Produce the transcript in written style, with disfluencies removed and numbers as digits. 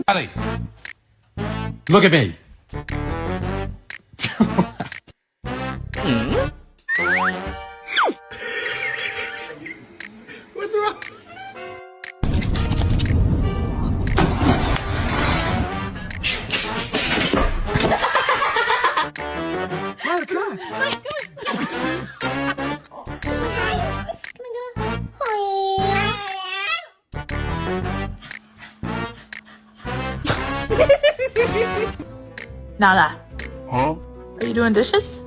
Ellie, look at me. What's wrong? Nala, Huh? are you doing dishes?